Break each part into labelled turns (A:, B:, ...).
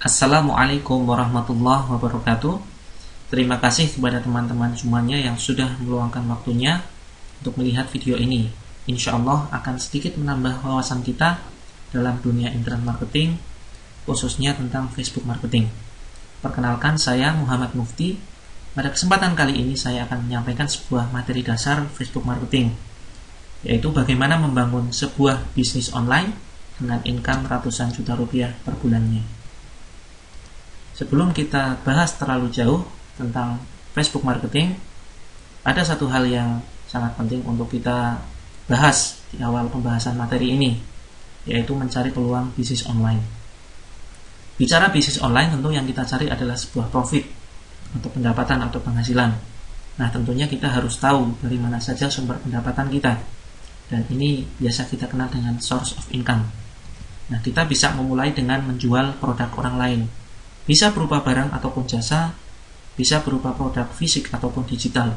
A: Assalamualaikum warahmatullahi wabarakatuh. Terima kasih kepada teman-teman semuanya yang sudah meluangkan waktunya untuk melihat video ini. Insya Allah akan sedikit menambah wawasan kita dalam dunia internet marketing, khususnya tentang Facebook marketing. Perkenalkan, saya Muhammad Mufti. Pada kesempatan kali ini saya akan menyampaikan sebuah materi dasar Facebook marketing, yaitu bagaimana membangun sebuah bisnis online dengan income ratusan juta rupiah per bulannya. Sebelum kita bahas terlalu jauh tentang Facebook marketing, ada satu hal yang sangat penting untuk kita bahas di awal pembahasan materi ini, yaitu mencari peluang bisnis online. Bicara bisnis online, tentu yang kita cari adalah sebuah profit atau pendapatan atau penghasilan. Nah, tentunya kita harus tahu dari mana saja sumber pendapatan kita, dan ini biasa kita kenal dengan source of income. Nah, kita bisa memulai dengan menjual produk orang lain. Bisa berupa barang ataupun jasa, bisa berupa produk fisik ataupun digital.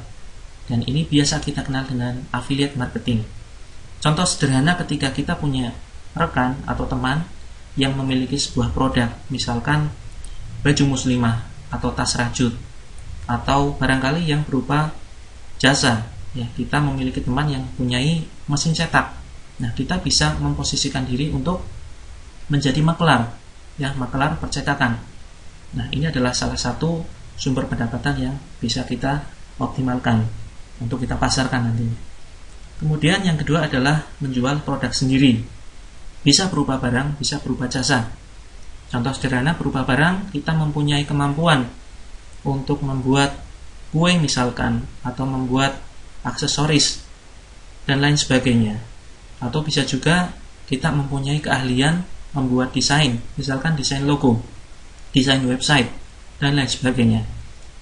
A: Dan ini biasa kita kenal dengan affiliate marketing. Contoh sederhana, ketika kita punya rekan atau teman yang memiliki sebuah produk, misalkan baju muslimah atau tas rajut, atau barangkali yang berupa jasa. Ya, kita memiliki teman yang mempunyai mesin cetak. Nah, kita bisa memposisikan diri untuk menjadi maklar, ya, maklar percetakan. Nah, ini adalah salah satu sumber pendapatan yang bisa kita optimalkan untuk kita pasarkan nantinya. Kemudian yang kedua adalah menjual produk sendiri. Bisa berupa barang, bisa berupa jasa. Contoh sederhana, berupa barang, kita mempunyai kemampuan untuk membuat kue misalkan, atau membuat aksesoris dan lain sebagainya. Atau bisa juga kita mempunyai keahlian membuat desain, misalkan desain logo, desain website, dan lain sebagainya.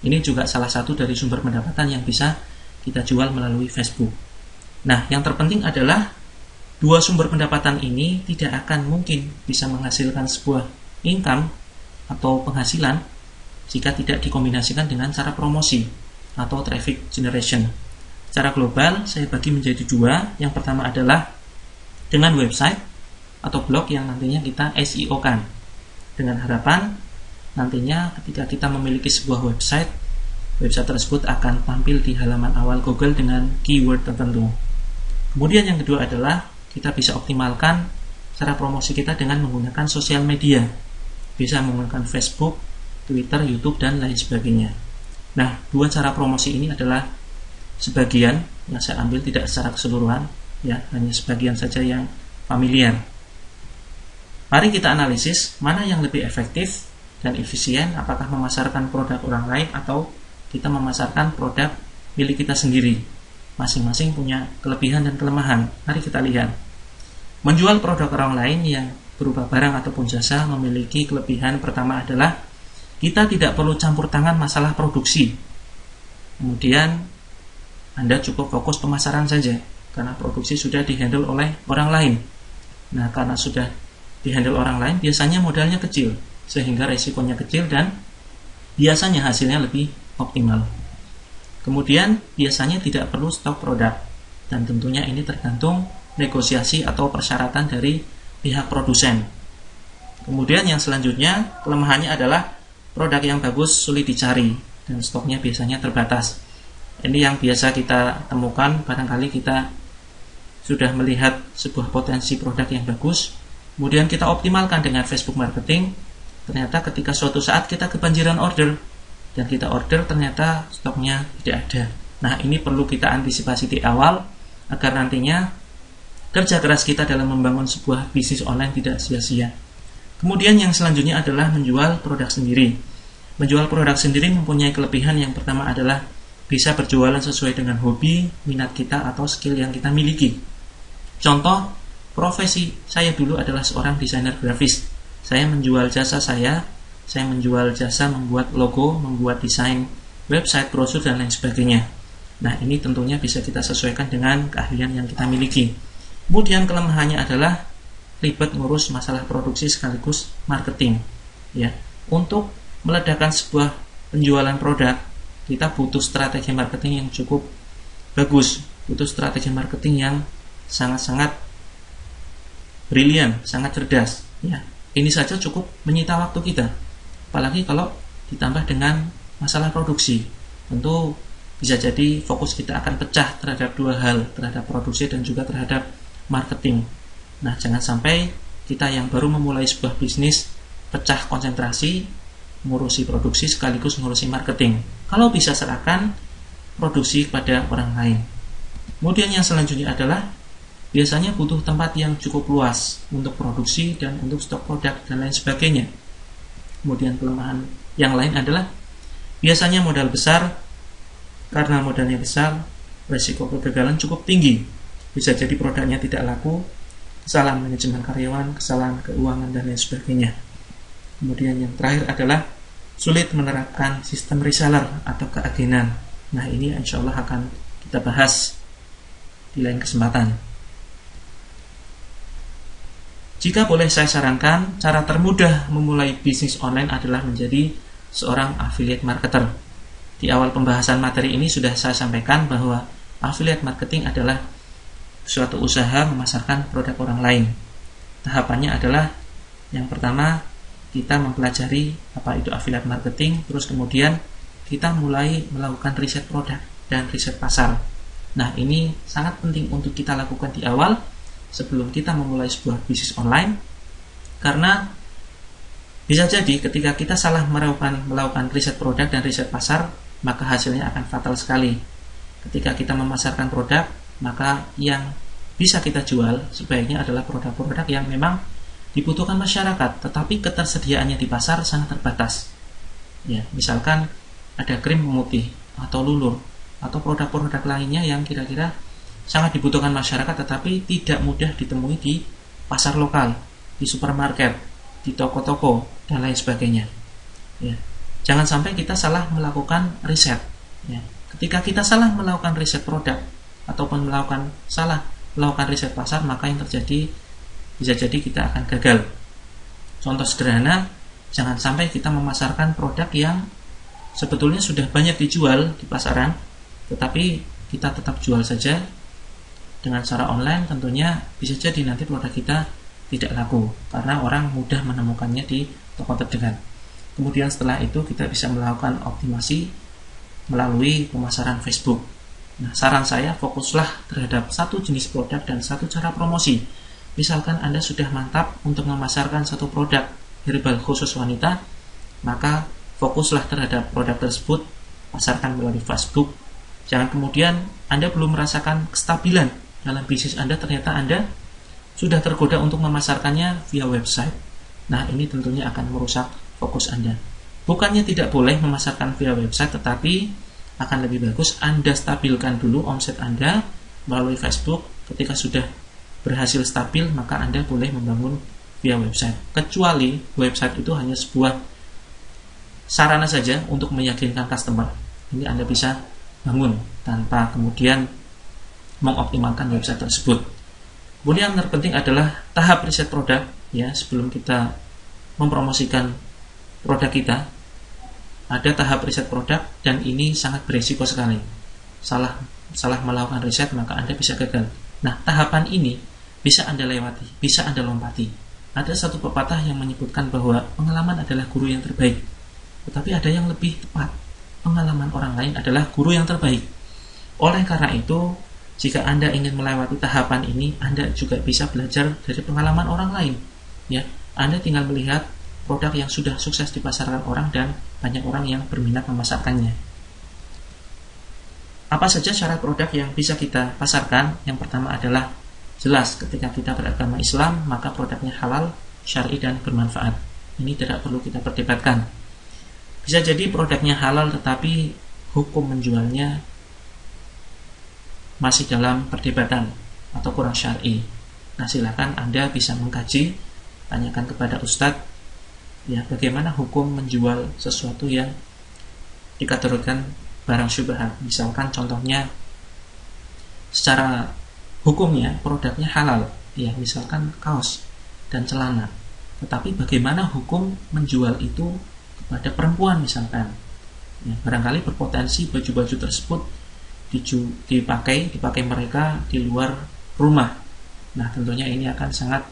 A: Ini juga salah satu dari sumber pendapatan yang bisa kita jual melalui Facebook. Nah, yang terpenting adalah dua sumber pendapatan ini tidak akan mungkin bisa menghasilkan sebuah income atau penghasilan jika tidak dikombinasikan dengan cara promosi atau traffic generation. Secara global, saya bagi menjadi dua. Yang pertama adalah dengan website atau blog yang nantinya kita SEO-kan, dengan harapan nantinya ketika kita memiliki sebuah website tersebut akan tampil di halaman awal Google dengan keyword tertentu. Kemudian yang kedua adalah kita bisa optimalkan cara promosi kita dengan menggunakan sosial media. Bisa menggunakan Facebook, Twitter, YouTube, dan lain sebagainya. Nah, dua cara promosi ini adalah sebagian yang saya ambil, tidak secara keseluruhan, ya, hanya sebagian saja yang familiar. Mari kita analisis mana yang lebih efektif dan efisien, apakah memasarkan produk orang lain atau kita memasarkan produk milik kita sendiri. Masing-masing punya kelebihan dan kelemahan. Mari kita lihat. Menjual produk orang lain yang berupa barang ataupun jasa memiliki kelebihan pertama adalah kita tidak perlu campur tangan masalah produksi. Kemudian Anda cukup fokus pemasaran saja, karena produksi sudah dihandle oleh orang lain. Nah, karena sudah dihandle orang lain, biasanya modalnya kecil, sehingga resikonya kecil dan biasanya hasilnya lebih optimal. Kemudian biasanya tidak perlu stok produk, dan tentunya ini tergantung negosiasi atau persyaratan dari pihak produsen. Kemudian yang selanjutnya, kelemahannya adalah produk yang bagus sulit dicari dan stoknya biasanya terbatas. Ini yang biasa kita temukan, barangkali kita sudah melihat sebuah potensi produk yang bagus, kemudian kita optimalkan dengan Facebook marketing. Ternyata ketika suatu saat kita kebanjiran order dan kita order, ternyata stoknya tidak ada. Nah, ini perlu kita antisipasi di awal agar nantinya kerja keras kita dalam membangun sebuah bisnis online tidak sia-sia. Kemudian yang selanjutnya adalah menjual produk sendiri. Menjual produk sendiri mempunyai kelebihan. Yang pertama adalah bisa berjualan sesuai dengan hobi, minat kita, atau skill yang kita miliki. Contoh, profesi saya dulu adalah seorang desainer grafis. Saya menjual jasa saya menjual jasa membuat logo, membuat desain website, brosur, dan lain sebagainya. Nah, ini tentunya bisa kita sesuaikan dengan keahlian yang kita miliki. Kemudian kelemahannya adalah ribet ngurus masalah produksi sekaligus marketing. Ya, untuk meledakan sebuah penjualan produk, kita butuh strategi marketing yang cukup bagus, butuh strategi marketing yang sangat-sangat brilian, sangat cerdas. Ya, ini saja cukup menyita waktu kita. Apalagi kalau ditambah dengan masalah produksi, tentu bisa jadi fokus kita akan pecah terhadap dua hal, terhadap produksi dan juga terhadap marketing. Nah, jangan sampai kita yang baru memulai sebuah bisnis pecah konsentrasi, ngurusi produksi sekaligus ngurusi marketing. Kalau bisa, serahkan produksi kepada orang lain. Kemudian yang selanjutnya adalah biasanya butuh tempat yang cukup luas untuk produksi dan untuk stok produk dan lain sebagainya. Kemudian kelemahan yang lain adalah biasanya modal besar. Karena modalnya besar, risiko kegagalan cukup tinggi. Bisa jadi produknya tidak laku, kesalahan manajemen karyawan, kesalahan keuangan dan lain sebagainya. Kemudian yang terakhir adalah sulit menerapkan sistem reseller atau keagenan. Nah, ini insya Allah akan kita bahas di lain kesempatan. Jika boleh saya sarankan, cara termudah memulai bisnis online adalah menjadi seorang affiliate marketer. Di awal pembahasan materi ini sudah saya sampaikan bahwa affiliate marketing adalah suatu usaha memasarkan produk orang lain. Tahapannya adalah yang pertama, kita mempelajari apa itu affiliate marketing, terus kemudian kita mulai melakukan riset produk dan riset pasar. Nah, ini sangat penting untuk kita lakukan di awal sebelum kita memulai sebuah bisnis online, karena bisa jadi ketika kita salah melakukan riset produk dan riset pasar, maka hasilnya akan fatal sekali. Ketika kita memasarkan produk, maka yang bisa kita jual sebaiknya adalah produk-produk yang memang dibutuhkan masyarakat, tetapi ketersediaannya di pasar sangat terbatas. Ya, misalkan ada krim pemutih atau lulur atau produk-produk lainnya yang kira-kira sangat dibutuhkan masyarakat tetapi tidak mudah ditemui di pasar lokal, di supermarket, di toko-toko dan lain sebagainya. Ya. Jangan sampai kita salah melakukan riset. Ya. Ketika kita salah melakukan riset produk ataupun salah melakukan riset pasar, maka yang terjadi bisa jadi kita akan gagal. Contoh sederhana, jangan sampai kita memasarkan produk yang sebetulnya sudah banyak dijual di pasaran, tetapi kita tetap jual saja dengan cara online. Tentunya bisa jadi nanti produk kita tidak laku karena orang mudah menemukannya di toko terdekat. Kemudian setelah itu kita bisa melakukan optimasi melalui pemasaran Facebook. Nah, saran saya fokuslah terhadap satu jenis produk dan satu cara promosi. Misalkan Anda sudah mantap untuk memasarkan satu produk herbal khusus wanita, maka fokuslah terhadap produk tersebut, pasarkan melalui Facebook. Jangan kemudian Anda belum merasakan kestabilan dalam bisnis Anda, ternyata Anda sudah tergoda untuk memasarkannya via website. Nah, ini tentunya akan merusak fokus Anda. Bukannya tidak boleh memasarkan via website, tetapi akan lebih bagus Anda stabilkan dulu omset Anda melalui Facebook. Ketika sudah berhasil stabil, maka Anda boleh membangun via website. Kecuali website itu hanya sebuah sarana saja untuk meyakinkan customer. Ini Anda bisa bangun tanpa kemudian mengoptimalkan website tersebut. Kemudian yang terpenting adalah tahap riset produk, ya, sebelum kita mempromosikan produk kita. Ada tahap riset produk dan ini sangat berisiko sekali. Salah melakukan riset maka Anda bisa gagal. Nah, tahapan ini bisa Anda lewati, bisa Anda lompati. Ada satu pepatah yang menyebutkan bahwa pengalaman adalah guru yang terbaik. Tetapi ada yang lebih tepat, pengalaman orang lain adalah guru yang terbaik. Oleh karena itu, jika Anda ingin melewati tahapan ini, Anda juga bisa belajar dari pengalaman orang lain. Ya, Anda tinggal melihat produk yang sudah sukses dipasarkan orang dan banyak orang yang berminat memasarkannya. Apa saja syarat produk yang bisa kita pasarkan? Yang pertama adalah jelas, ketika kita beragama Islam, maka produknya halal, syar'i dan bermanfaat. Ini tidak perlu kita perdebatkan. Bisa jadi produknya halal tetapi hukum menjualnya masih dalam perdebatan atau kurang syar'i. Nah, silakan Anda bisa mengkaji, tanyakan kepada ustadz, ya, bagaimana hukum menjual sesuatu yang dikategorikan barang syubhat. Misalkan contohnya secara hukumnya produknya halal, ya, misalkan kaos dan celana. Tetapi bagaimana hukum menjual itu kepada perempuan misalkan? Ya, barangkali berpotensi baju-baju tersebut dipakai mereka di luar rumah. Nah, tentunya ini akan sangat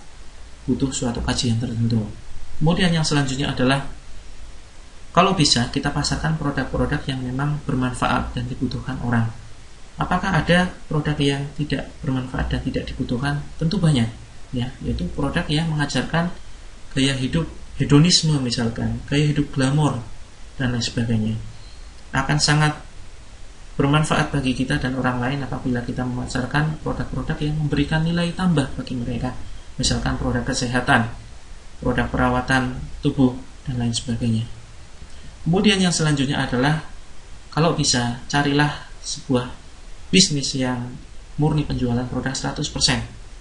A: butuh suatu kajian tertentu. Kemudian yang selanjutnya adalah Kalau bisa, kita pasarkan produk-produk yang memang bermanfaat dan dibutuhkan orang. Apakah ada produk yang tidak bermanfaat dan tidak dibutuhkan? Tentu banyak, ya, yaitu produk yang mengajarkan gaya hidup hedonisme misalkan, gaya hidup glamor dan lain sebagainya. Akan sangat bermanfaat bagi kita dan orang lain apabila kita memasarkan produk-produk yang memberikan nilai tambah bagi mereka, misalkan produk kesehatan, produk perawatan tubuh dan lain sebagainya. Kemudian yang selanjutnya adalah, kalau bisa carilah sebuah bisnis yang murni penjualan produk 100%,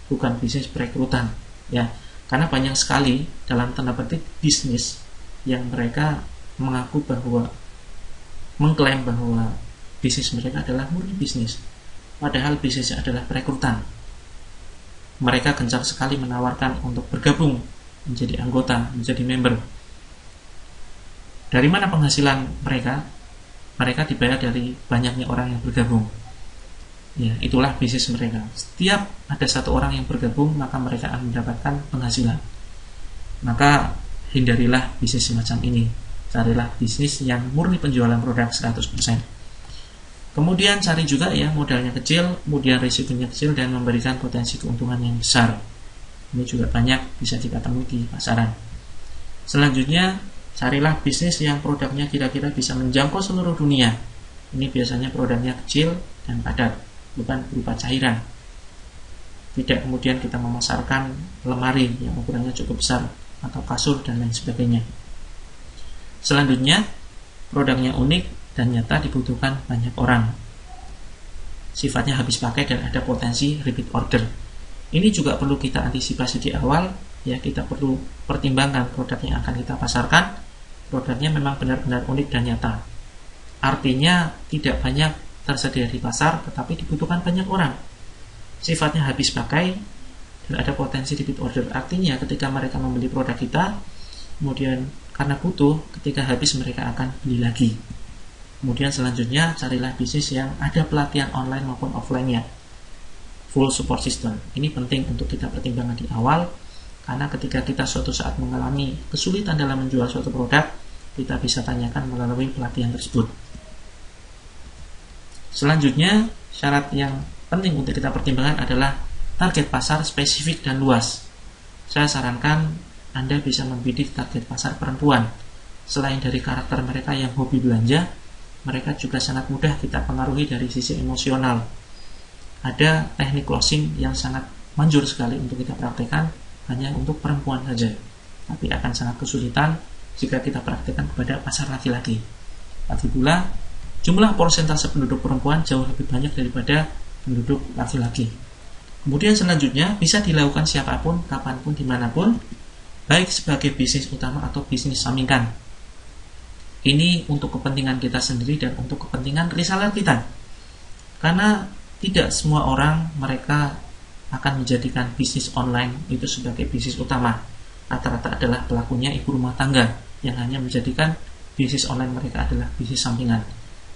A: bukan bisnis perekrutan, ya. Karena banyak sekali dalam tanda petik bisnis yang mereka mengaku bahwa, mengklaim bahwa bisnis mereka adalah murni bisnis, padahal bisnisnya adalah perekrutan. Mereka gencar sekali menawarkan untuk bergabung menjadi anggota, menjadi member. Dari mana penghasilan mereka? Mereka dibayar dari banyaknya orang yang bergabung. Ya, itulah bisnis mereka. Setiap ada satu orang yang bergabung, maka mereka akan mendapatkan penghasilan. Maka hindarilah bisnis semacam ini. Carilah bisnis yang murni penjualan produk 100%. Kemudian cari juga ya modalnya kecil, kemudian risikonya kecil dan memberikan potensi keuntungan yang besar. Ini juga banyak bisa kita temui di pasaran. Selanjutnya, carilah bisnis yang produknya kira-kira bisa menjangkau seluruh dunia. Ini biasanya produknya kecil dan padat, bukan berupa cairan. Tidak kemudian kita memasarkan lemari yang ukurannya cukup besar atau kasur dan lain sebagainya. Selanjutnya, produknya unik dan nyata dibutuhkan banyak orang. Sifatnya habis pakai dan ada potensi repeat order. Ini juga perlu kita antisipasi di awal, ya. Kita perlu pertimbangkan produk yang akan kita pasarkan. Produknya memang benar-benar unik dan nyata. Artinya tidak banyak tersedia di pasar, tetapi dibutuhkan banyak orang. Sifatnya habis pakai dan ada potensi repeat order. Artinya ketika mereka membeli produk kita, kemudian karena butuh, ketika habis mereka akan beli lagi. Kemudian selanjutnya carilah bisnis yang ada pelatihan online maupun offline-nya, full support system. Ini penting untuk kita pertimbangkan di awal, karena ketika kita suatu saat mengalami kesulitan dalam menjual suatu produk, kita bisa tanyakan melalui pelatihan tersebut. Selanjutnya, syarat yang penting untuk kita pertimbangkan adalah target pasar spesifik dan luas. Saya sarankan Anda bisa membidik target pasar perempuan. Selain dari karakter mereka yang hobi belanja, mereka juga sangat mudah kita pengaruhi dari sisi emosional. Ada teknik closing yang sangat manjur sekali untuk kita praktekkan hanya untuk perempuan saja, tapi akan sangat kesulitan jika kita praktekkan kepada pasar laki-laki. Lagi pula, jumlah persentase penduduk perempuan jauh lebih banyak daripada penduduk laki-laki. Kemudian selanjutnya bisa dilakukan siapapun, kapanpun, dimanapun, baik sebagai bisnis utama atau bisnis sampingan. Ini untuk kepentingan kita sendiri dan untuk kepentingan reseller kita. Karena tidak semua orang mereka akan menjadikan bisnis online itu sebagai bisnis utama. Rata-rata adalah pelakunya ibu rumah tangga yang hanya menjadikan bisnis online mereka adalah bisnis sampingan.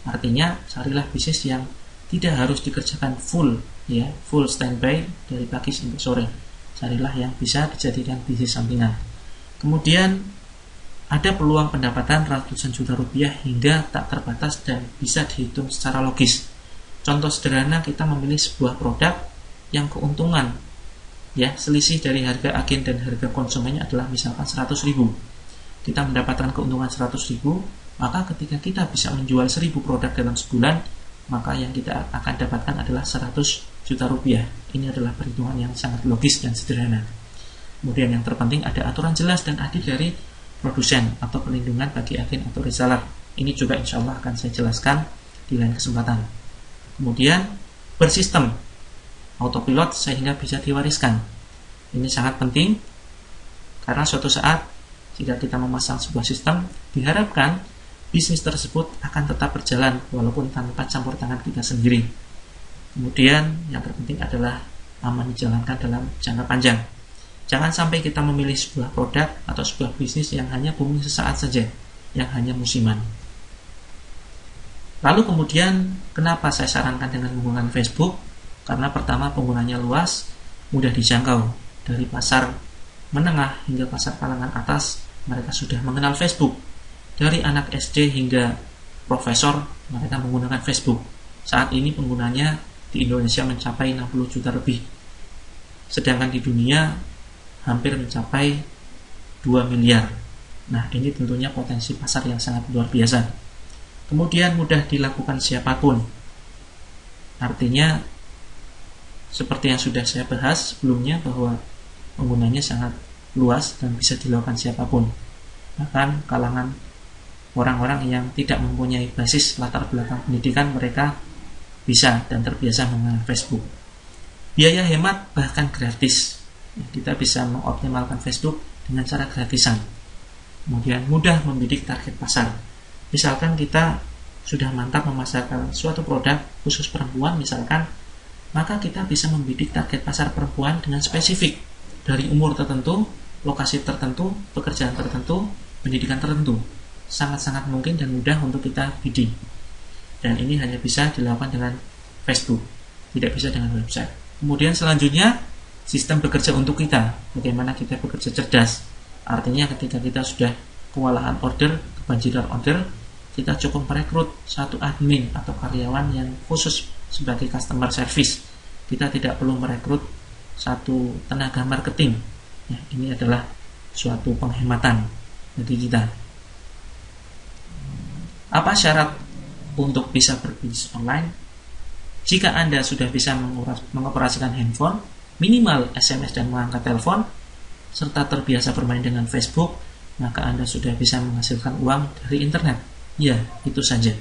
A: Artinya carilah bisnis yang tidak harus dikerjakan full, ya, full standby dari pagi sampai sore. Carilah yang bisa dijadikan bisnis sampingan. Kemudian ada peluang pendapatan ratusan juta rupiah hingga tak terbatas dan bisa dihitung secara logis. Contoh sederhana, kita memilih sebuah produk yang keuntungan, ya, selisih dari harga agen dan harga konsumennya adalah misalkan 100.000. Kita mendapatkan keuntungan 100.000, maka ketika kita bisa menjual 1.000 produk dalam sebulan, maka yang kita akan dapatkan adalah 100 juta rupiah. Ini adalah perhitungan yang sangat logis dan sederhana. Kemudian yang terpenting ada aturan jelas dan adil dari produsen atau perlindungan bagi agen atau reseller. Ini juga insya Allah akan saya jelaskan di lain kesempatan. Kemudian bersistem autopilot sehingga bisa diwariskan. Ini sangat penting karena suatu saat jika kita memasang sebuah sistem, diharapkan bisnis tersebut akan tetap berjalan walaupun tanpa campur tangan kita sendiri. Kemudian yang terpenting adalah aman dijalankan dalam jangka panjang. Jangan sampai kita memilih sebuah produk atau sebuah bisnis yang hanya booming sesaat saja, yang hanya musiman. Lalu kemudian, kenapa saya sarankan dengan menggunakan Facebook? Karena pertama, penggunanya luas, mudah dijangkau. Dari pasar menengah hingga pasar kalangan atas, mereka sudah mengenal Facebook. Dari anak SD hingga profesor, mereka menggunakan Facebook. Saat ini penggunanya di Indonesia mencapai 60 juta lebih. Sedangkan di dunia hampir mencapai 2 miliar. Nah, ini tentunya potensi pasar yang sangat luar biasa. Kemudian mudah dilakukan siapapun. Artinya, seperti yang sudah saya bahas sebelumnya, bahwa penggunanya sangat luas dan bisa dilakukan siapapun. Bahkan kalangan orang-orang yang tidak mempunyai basis latar belakang pendidikan, mereka bisa dan terbiasa menggunakan Facebook. Biaya hemat bahkan gratis. Kita bisa mengoptimalkan Facebook dengan cara gratisan. Kemudian mudah membidik target pasar. Misalkan kita sudah mantap memasarkan suatu produk khusus perempuan misalkan, maka kita bisa membidik target pasar perempuan dengan spesifik, dari umur tertentu, lokasi tertentu, pekerjaan tertentu, pendidikan tertentu. Sangat-sangat mungkin dan mudah untuk kita bidding. Dan ini hanya bisa dilakukan dengan Facebook, tidak bisa dengan website. Kemudian selanjutnya, sistem bekerja untuk kita. Bagaimana kita bekerja cerdas. Artinya ketika kita sudah kewalahan order, kebanjiran order, kita cukup merekrut satu admin atau karyawan yang khusus sebagai customer service. Kita tidak perlu merekrut satu tenaga marketing. Ya, ini adalah suatu penghematan bagi kita. Apa syarat untuk bisa berbisnis online? Jika Anda sudah bisa mengoperasikan handphone, minimal SMS dan mengangkat telepon, serta terbiasa bermain dengan Facebook, maka Anda sudah bisa menghasilkan uang dari internet. Ya, itu saja.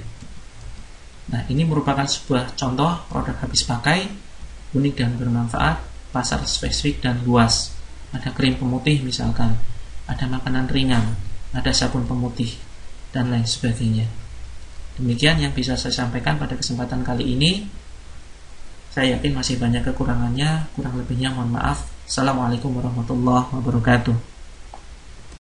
A: Nah, ini merupakan sebuah contoh produk habis pakai, unik dan bermanfaat, pasar spesifik dan luas. Ada krim pemutih misalkan, ada makanan ringan, ada sabun pemutih, dan lain sebagainya. Demikian yang bisa saya sampaikan pada kesempatan kali ini. Saya yakin masih banyak kekurangannya, kurang lebihnya mohon maaf. Assalamualaikum warahmatullahi wabarakatuh.